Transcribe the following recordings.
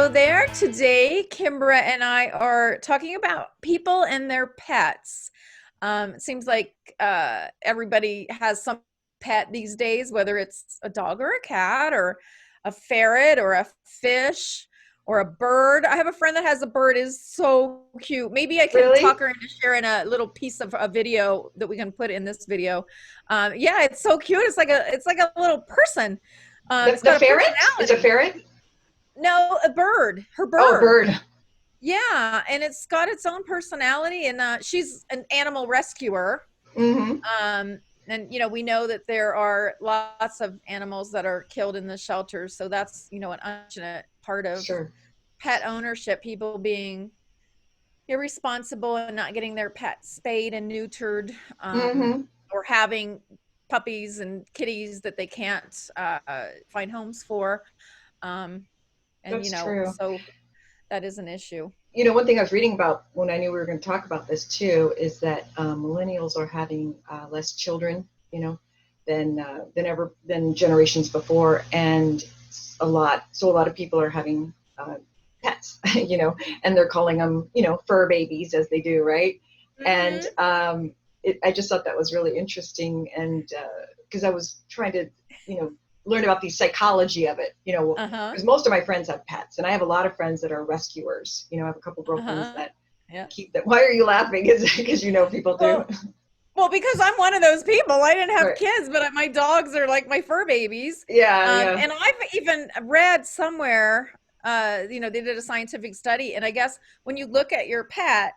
Hello there. Today, Kimbra and I are talking about people and their pets. It seems like everybody has some pet these days, whether it's a dog or a cat or a ferret or a fish or a bird. I have a friend that has a bird. Is so cute. Maybe I can talk Really? her into sharing a little piece of a video that we can put in this video. Yeah, it's so cute. It's like a little person. The It's the got a ferret? It's a personality. ferret? No, a bird. Her Oh, a bird. bird. Yeah, and it's got its own personality, and she's an animal rescuer. Mm-hmm. Um, and we know that there are lots of animals that are killed in the shelters, so that's an unfortunate part of Sure. pet ownership. People being irresponsible and not getting their pets spayed and neutered, Mm-hmm. or having puppies and kitties that they can't find homes for. Um, and That's true. so that is an issue. One thing I was reading about when I knew we were going to talk about this too is that millennials are having less children, than generations before, and a lot of people are having pets, and they're calling them, fur babies as they do, right? And Hmm. I just thought that was really interesting, and because I was trying to, you know, learn about the psychology of it, Uh-huh. because most of my friends have pets, and I have a lot of friends that are rescuers. I have a couple girlfriends Uh-huh. that Yeah. keep them. Why are you laughing? Is it because people do? Well, because I'm one of those people. I didn't have Right. kids, but my dogs are like my fur babies. Yeah, yeah. And I've even read somewhere, they did a scientific study, and I guess when you look at your pet,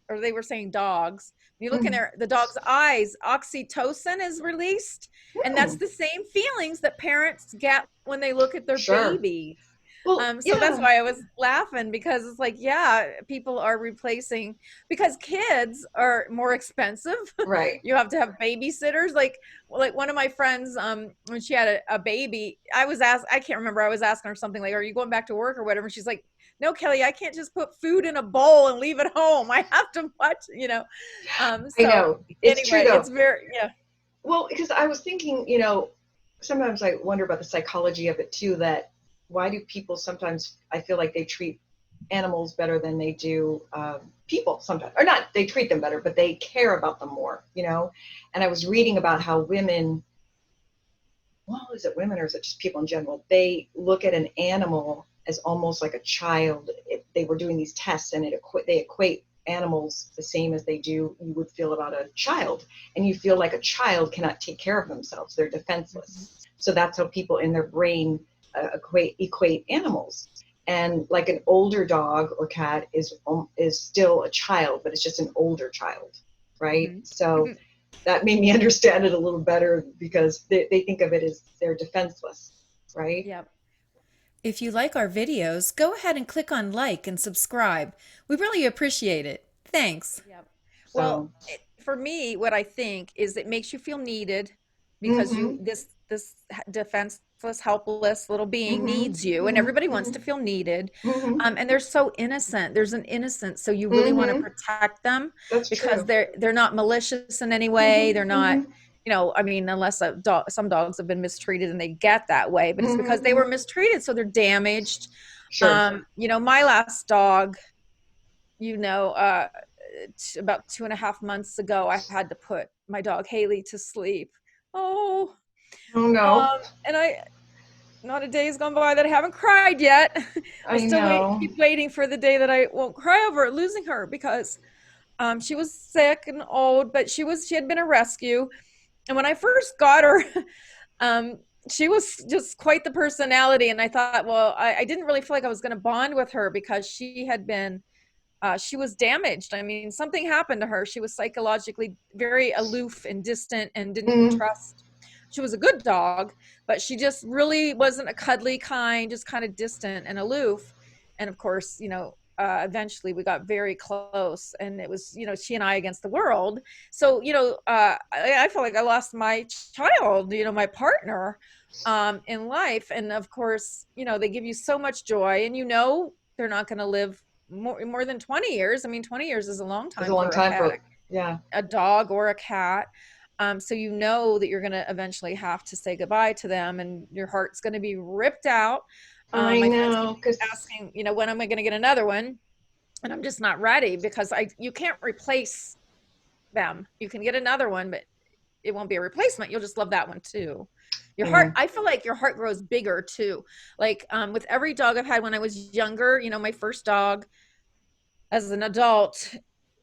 or they were saying dogs, when you look in Mm. the dog's eyes, oxytocin is released, and that's Hmm. the same feelings that parents get when they look at their Sure. baby. Well, So that's yeah. why I was laughing, because it's like, yeah, people are replacing, because kids are more expensive. Right. You have to have babysitters. Like one of my friends, when she had a baby, I can't remember. I was asking her something like, "Are you going back to work or whatever?" She's like, "No, Kelly, I can't just put food in a bowl and leave it home. I have to watch." I So know. It's true anyway, it's though. very, yeah. Well, because I was thinking, sometimes I wonder about the psychology of it too, that why do people sometimes, I feel like they treat animals better than they do people sometimes, or not, they treat them better, but they care about them more. And I was reading about how women, well, is it women or is it just people in general? They look at an animal as almost like a child. They were doing these tests, and they equate animals the same as you would feel about a child. And you feel like a child cannot take care of themselves. They're Mhm. defenseless. So that's how people in their brain equate animals. And like an older dog or cat is still a child, but it's just an older child, right? Mhm. So that made me understand it a little better, because they think of it as they're defenseless, right? Yep. If you like our videos, go ahead and click on like and subscribe. We really appreciate it. Thanks. Yep. Well, So, for me, what I think is it makes you feel needed, because mm-hmm, this defenseless, helpless little being mm-hmm, needs you, and mm-hmm, everybody wants mm-hmm, to feel needed. mm-hmm, And they're so innocent. There's an innocence, so you really want to mm-hmm. protect them, That's because true. they're not malicious in any way. Mm-hmm, They're not, mm-hmm, I mean, unless a dog, some dogs have been mistreated and they get that way, but it's because they mm-hmm. were mistreated, so they're damaged. Sure. My last dog, you know, uh, about 2.5 months ago, I had to put my dog Haley to sleep. Oh, Oh no. and not a day's gone by that I haven't cried yet. I I still know. keep waiting for the day that I won't cry over losing her, because she was sick and old, but she had been a rescue. And when I first got her, um, she was just quite the personality. And I thought, well, I didn't really feel like I was going to bond with her, because she was damaged. I mean, something happened to her. She was psychologically very aloof and distant and didn't Mm, trust. She was a good dog, but she just really wasn't a cuddly kind, just kind of distant and aloof. And of course, eventually we got very close, and it was, she and I against the world. So, I feel like I lost my child, my partner, in life. And of course, they give you so much joy, and they're not going to live more than 20 years. I mean, 20 years is a long it's a time long for a time pet, for, yeah. a dog or a cat. So you know that you're going to eventually have to say goodbye to them, and your heart's going to be ripped out. I My friends know, keep because asking, when am I going to get another one? And I'm just not ready because you can't replace them. You can get another one, but it won't be a replacement. You'll just love that one too. Your I heart, know. I feel like your heart grows bigger too. Like with every dog I've had when I was younger, my first dog as an adult,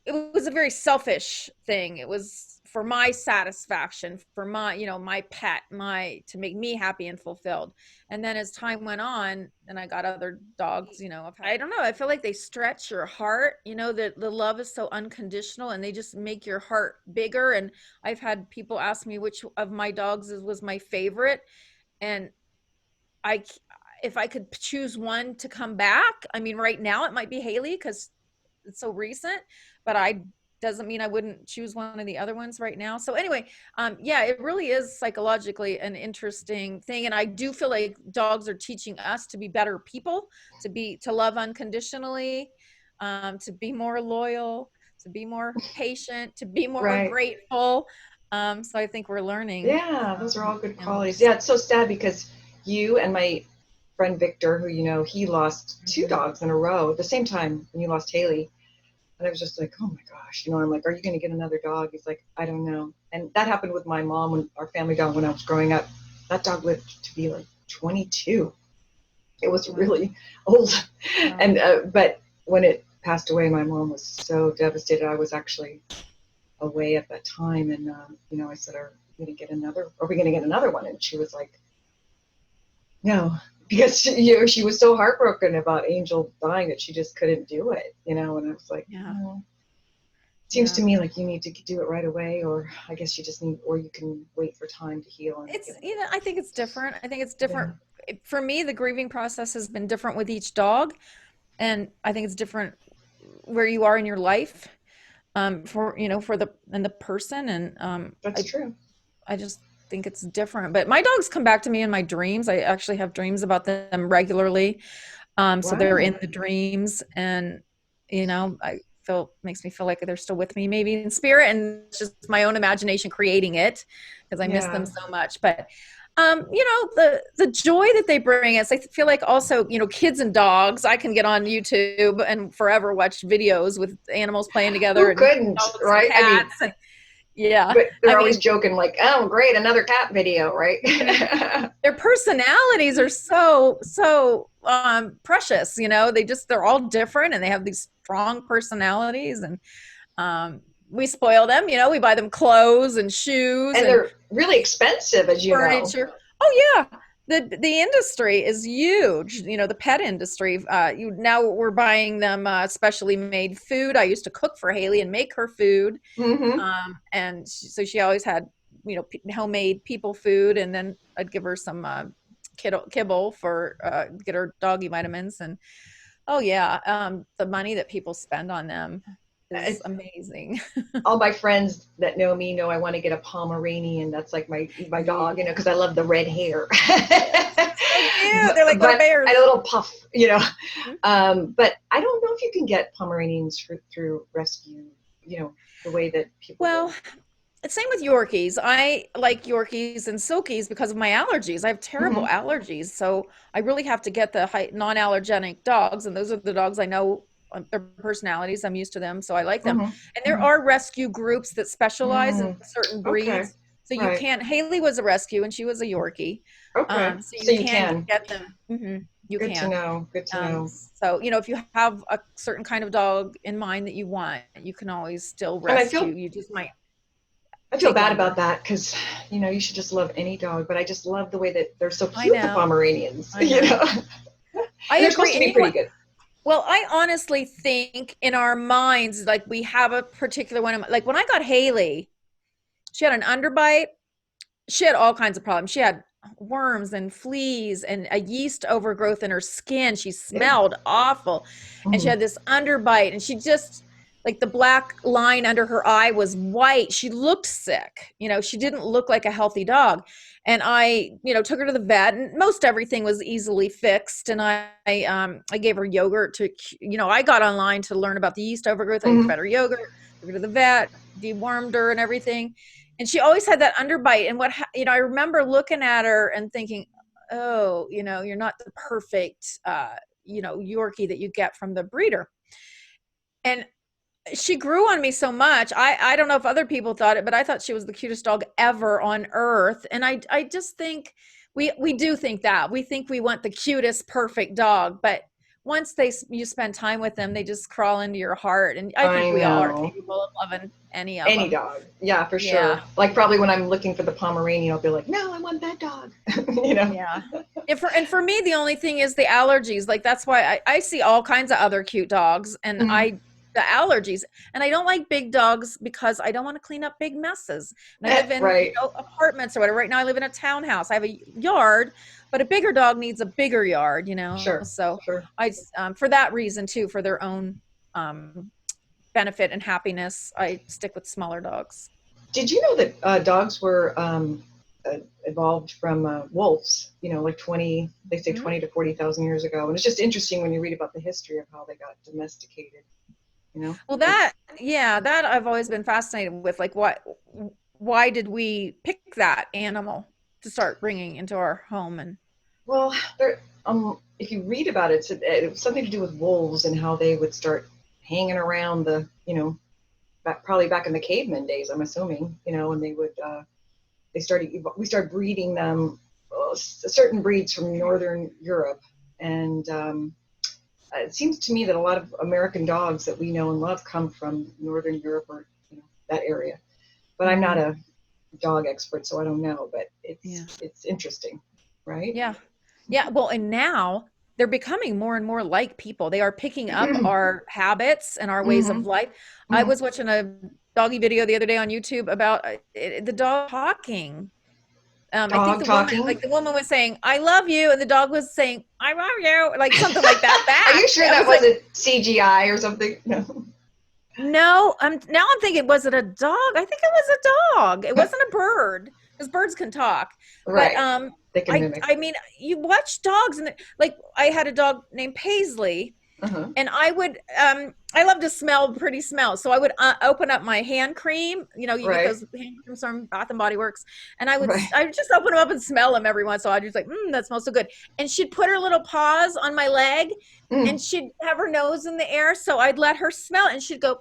it was a very selfish thing. It was for my satisfaction, for my pet, to make me happy and fulfilled. And then as time went on and I got other dogs, I don't know, I feel like they stretch your heart, that the love is so unconditional and they just make your heart bigger. And I've had people ask me which of my dogs was my favorite. And I, if I could choose one to come back, I mean, right now it might be Haley because it's so recent, but I doesn't mean I wouldn't choose one of the other ones right now. So anyway, yeah, it really is psychologically an interesting thing. And I do feel like dogs are teaching us to be better people, to love unconditionally, to be more loyal, to be more patient, to be more Right. grateful. So I think we're learning Yeah, those are from all good qualities. animals. Yeah, it's so sad because you and my friend Victor, who he lost two Mhm. dogs in a row at the same time when you lost Haley. And I was just like, oh my gosh, I'm like, are you going to get another dog? He's like, I don't know. And that happened with my mom when our family dog when I was growing up. That dog lived to be like 22. It was Wow. really old. Wow. And but when it passed away, my mom was so devastated. I was actually away at that time, and I said, "Are we going to get another? Are we going to get another one?" And she was like, "No," because she was so heartbroken about Angel dying that she just couldn't do it. And I was like, Yeah. "Oh." Seems to Yeah. me like you need to do it right away, or I guess you just need, or you can wait for time to heal and It's, get another I one. think it's different. I think it's Yeah. different. For me, the grieving process has been different with each dog, and I think it's different where you are in your life, for the person, and That's true. I just think it's different. But my dogs come back to me in my dreams. I actually have dreams about them regularly. So they're Wow. in the dreams, and I feel makes me feel like they're still with me, maybe in spirit, and it's just my own imagination creating it because I miss them Yeah. so much. But the joy that they bring us, I feel like also, kids and dogs. I can get on YouTube and forever watch videos with animals playing together Who and couldn't, dogs and right? I mean, cats, and yeah, but I they're always mean, joking like, "Oh, great, another cat video," right? mhm. Their personalities are so precious. They're all different and they have these strong personalities, and we spoil them. We buy them clothes and shoes And and they're really expensive, as you know. furniture. Oh yeah, the industry is huge. The pet industry. Now we're buying them specially made food. I used to cook for Haley and make her food, Mm-hmm. and so she always had homemade people food, and then I'd give her some kibble for get her doggy vitamins. And oh yeah, the money that people spend on them is It's amazing. all my friends that know me know I want to get a Pomeranian. That's like my dog, Yeah. because I love the red hair. Yes, so cute. but, They're like little but and bears. a little puff. Mhm. But I don't know if you can get Pomeranians through rescue, the way that people do. Well, same with Yorkies. I like Yorkies and Silkies because of my allergies. I have terrible Mm-hmm. allergies, so I really have to get the non-allergenic dogs, and those are the dogs I know their personalities. I'm used to them, so I like them. Mm-hmm. And there Mm-hmm. are rescue groups that specialize in Mm. certain Okay. breeds. So you Right. can. Haley was a rescue, and she was a Yorkie. Okay. So So you you can can. get them. You Good to can. know. Good to know. So if you have a certain kind of dog in mind that you want, you can always still And rescue. You just might I feel take bad about longer. that because you should just love any dog, but I just love the way that they're so I cute, the know. Pomeranians, I you know. know. I And they're supposed agree. to And be pretty good. well, I honestly think in our minds, like we have a particular one. Like when I got Haley, she had an underbite. She had all kinds of problems. She had worms and fleas and a yeast overgrowth in her skin. She Yeah. smelled awful. And she Mm-hmm. had this underbite, and she just, like, the black line under her eye was white. She looked sick. She didn't look like a healthy dog. And I took her to the vet, and most everything was easily fixed. And I gave her yogurt I got online to learn about the yeast overgrowth. I Mm-hmm. fed her yogurt, took her to the vet, dewormed her and everything. And she always had that underbite. And I remember looking at her and thinking, oh, you're not the perfect, Yorkie that you get from the breeder. And she grew on me so much. I don't know if other people thought it, but I thought she was the cutest dog ever on earth. And I just think we do think that. We think we want the cutest, perfect dog, but once you spend time with them, they just crawl into your heart. And I think I we all are know. capable of loving any of Any them. dog. Yeah, for Yeah. sure. Like probably when I'm looking for the Pomeranian, I'll be like, no, I want that dog. you know? Yeah. And for me, the only thing is the allergies. Like that's why I see all kinds of other cute dogs, and Mm. the allergies. And I don't like big dogs because I don't want to clean up big messes. And I live in, Right. apartments or whatever. Right now I live in a townhouse. I have a yard, but a bigger dog needs a bigger yard, Sure. So Sure. for that reason too, for their own benefit and happiness, I stick with smaller dogs. Did you know that dogs were evolved from wolves? Like they say Mhm. 20 to 40,000 years ago. And it's just interesting when you read about the history of how they got domesticated. Well, Like, that I've always been fascinated with. Like, why did we pick that animal to start bringing into our home? And well, if you read about it, it was something to do with wolves and how they would start hanging around probably back in the caveman days, I'm assuming, and they would, we started breeding them, certain breeds from Northern Europe. And it seems to me that a lot of American dogs that we know and love come from Northern Europe or, that area. But I'm not Mhm. a dog expert, so I don't know, but Yeah, it's interesting, right? yeah, yeah. Well, and now they're becoming more and more like people. They are picking up our habits and our ways of hmm life. I hmm was watching a doggy video the other day on YouTube about the dog talking. I think Dog talking. the woman was saying, "I love you," and the dog was saying, "I love you," like something like that Are back. you sure I that was like, wasn't CGI or something? No. no, now I'm thinking, was it a dog? I think it was a dog. It wasn't a bird because birds can talk. But Right. They can mimic. I mean, you watch dogs, and like I had a dog named Paisley, Uh-huh. and I love to smell pretty smells, so I would open up my hand cream. You get Right. those hand creams from Bath and Body Works, and Right. I would just open them up and smell them every once. So I'd just like, that smells so good. And she'd put her little paws on my leg, Mm. and she'd have her nose in the air, so I'd let her smell it, and she'd go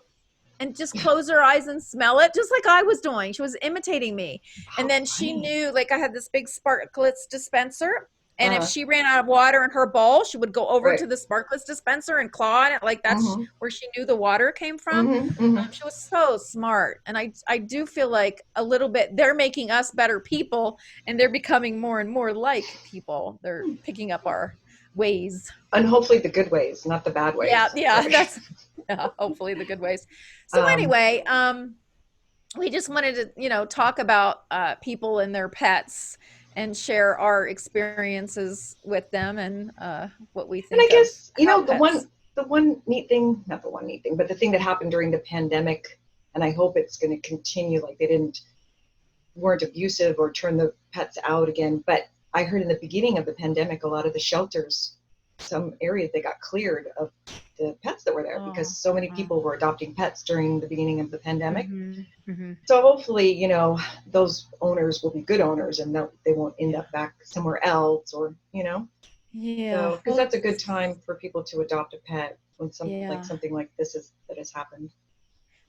and just close her eyes and smell it, just like I was doing. She was imitating me. And How then she funny. knew, like I had this big sparklets dispenser. And if Uh-huh. she ran out of water in her bowl, she would go over Right. to the sparklets dispenser and claw on it. Like that's Mm-hmm. where she knew the water came from. Mm-hmm. Mm-hmm. She was so smart. And I do feel like a little bit, they're making us better people, and they're becoming more and more like people. They're picking up our ways. And hopefully the good ways, not the bad Yeah, ways. yeah, Right. that's yeah, hopefully the good ways. So Um, anyway, we just wanted to, talk about people and their pets and share our experiences with them, and what we and I think of guess, how the one pets. the one neat thing, not the one neat thing, but the thing that happened during the pandemic, and I hope it's going to continue, like they weren't abusive or turn the pets out again. But I heard in the beginning of the pandemic, a lot of the shelters, some areas they got cleared of the pets that were there because Oh, so many wow. people were adopting pets during the beginning of the pandemic. Hmm. Hmm. So hopefully, those owners will be good owners and they won't end Yeah. up back somewhere else Yeah. so because Well, that's a good time for people to adopt a pet when yeah. something like that has happened,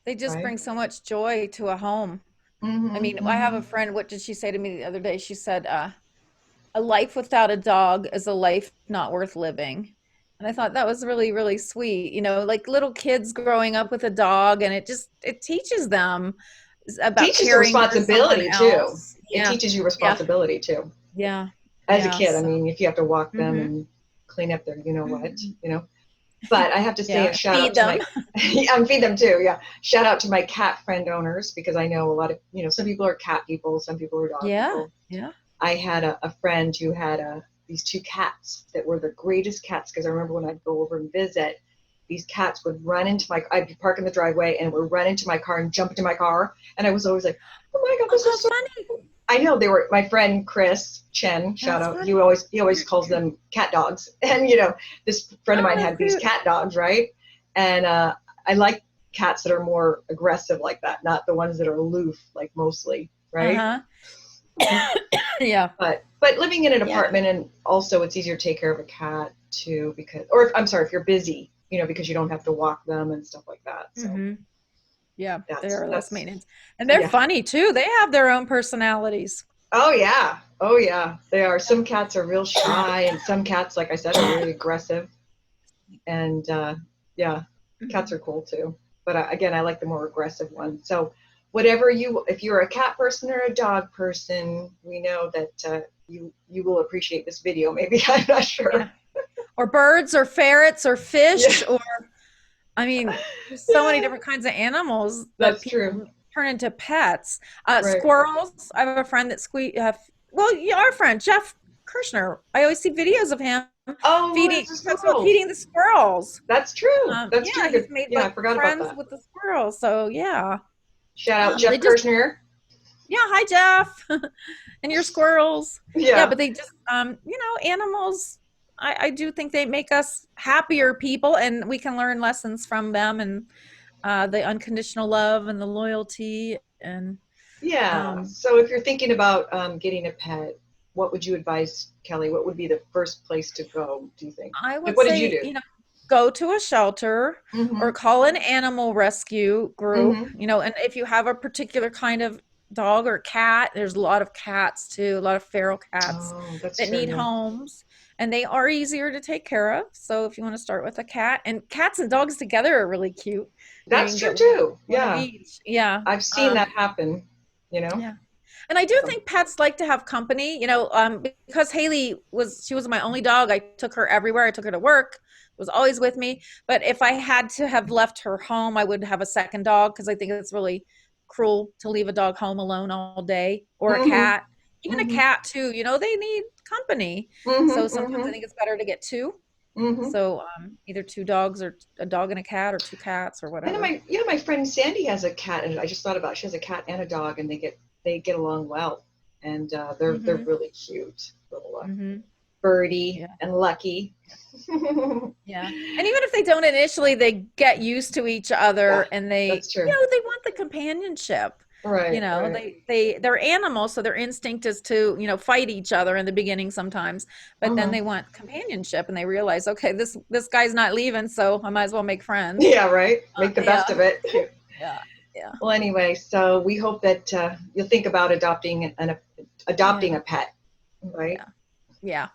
They just right? bring so much joy to a home. I Mm-hmm, mean, I have mm-hmm. a friend, what did she say to me the other day? She said, a life without a dog is a life not worth living. And I thought that was really, really sweet. Like little kids growing up with a dog, and it teaches them about Teaches the caring for someone responsibility too. else. It Yeah. teaches you Yeah. responsibility too. Yeah. As a Yeah. kid, I So, mean, if you have to walk them hmm. and clean up their, Hmm. But I have to say a Yeah. shout out Feed to them. my, and feed them too. Yeah. Shout out to my cat friend owners because I know a lot of, some people are cat people, some people are dog Yeah. people. Yeah. I had a friend who had these two cats that were the greatest cats because I remember when I'd go over and visit, these cats would run into I'd be parking the driveway and would run into my car and jump into my car. And I was always like, oh my God, Oh, this how is so funny. I know they were my friend Chris Chen, shout That's out. funny. He always calls them cat dogs. And this friend of Oh, mine that's had these cute. cat dogs, right? And I like cats that are more aggressive like that, not the ones that are aloof, like mostly, right? Uh-huh. Yeah. But living in an Yeah. apartment, and also it's easier to take care of a cat too, because, or I'm sorry, if you're busy, because you don't have to walk them and stuff like that. So Hmm. Yeah, they are less that's maintenance. And they're yeah. funny too. They have their own personalities. Oh yeah. Oh yeah. They are. Some cats are real shy, and some cats, like I said, are really aggressive. And yeah, cats Mhm. are cool too. But again, I like the more aggressive one. So whatever if you're a cat person or a dog person, we know that you will appreciate this video. Maybe I'm not Yeah. sure. Or birds or ferrets or Yeah. fish or I mean, there's so many Yeah. different kinds of animals that That's true. people turn into pets. Right. Squirrels. I have a friend that well, yeah, our friend Jeff Kirschner. I always see videos of him Oh, who feeding. has the He talks about feeding squirrels? the squirrels. That's true. That's Yeah, true. he's Good. made Yeah, I like forgot about friends that. with the squirrels. So yeah, Shout out they Jeff just Kirshner. yeah. Hi Jeff, and your squirrels. Yeah, Yeah. but they just animals. I do think they make us happier people, and we can learn lessons from them and the unconditional love and the loyalty and Yeah. um, So if you're thinking about getting a pet, what would you advise, Kelly? What would be the first place to go, do you think? I Like, would what did you say, do? go to a shelter or Mm-hmm. call an animal rescue group, Mm-hmm. and if you have a particular kind of dog or cat, there's a lot of cats too, a lot of feral cats Oh, that's that true. need Yeah. homes and they are easier to take care of. So if you want to start with a cat, and cats and dogs together are really cute. You That's can true get one, too. one of Yeah. each. Yeah. I've seen that happen, you know? Yeah. And I do So, think pets like to have company, because Haley she was my only dog. I took her everywhere. I took her to work, was always with me. But if I had to have left her home, I would have a second dog because I think it's really cruel to leave a dog home alone all day or a mm-hmm. cat. Even a Mm-hmm. cat too, they need company. So Mm-hmm. sometimes I Mm-hmm. think it's better to get two. Mm-hmm. So either two dogs or a dog and a cat or two cats or And whatever. my friend Sandy has a cat, and I just thought about it. She has a cat and a dog, and they get along well, and they're Hmm. really cute, little Hmm. Birdie Yeah. and Lucky. Yeah. And even if they don't initially, they get used to each Yeah, other and that's true. they want the companionship. Right, right. They're animals, so their instinct is to, fight each other in the beginning sometimes, but then Mm-hmm. they want companionship and they realize, okay, this guy's not leaving, so I might as well make friends. Yeah, right. Make the Yeah. best of it. Yeah. Yeah. Well, anyway, so we hope that you'll think about adopting Yeah. a pet, right? Yeah. Yeah.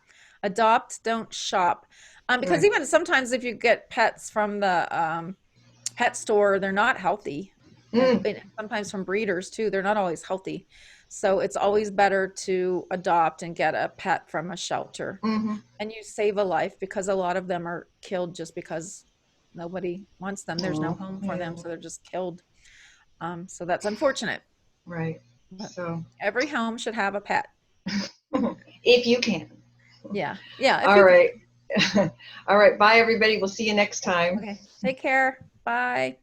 Adopt, don't shop. Because Right. even sometimes if you get pets from the pet store, they're not healthy. Mm. And sometimes from breeders too, they're not always healthy. So it's always better to adopt and get a pet from a shelter. Mm-hmm. And you save a life because a lot of them are killed just because nobody wants them. There's no Oh, home for yeah. them, so they're just killed. So that's unfortunate. Right. But So, every home should have a pet. if you can. Yeah. Yeah, if All you can. right. All right. Bye, everybody. We'll see you next time. Okay. Take care. Bye.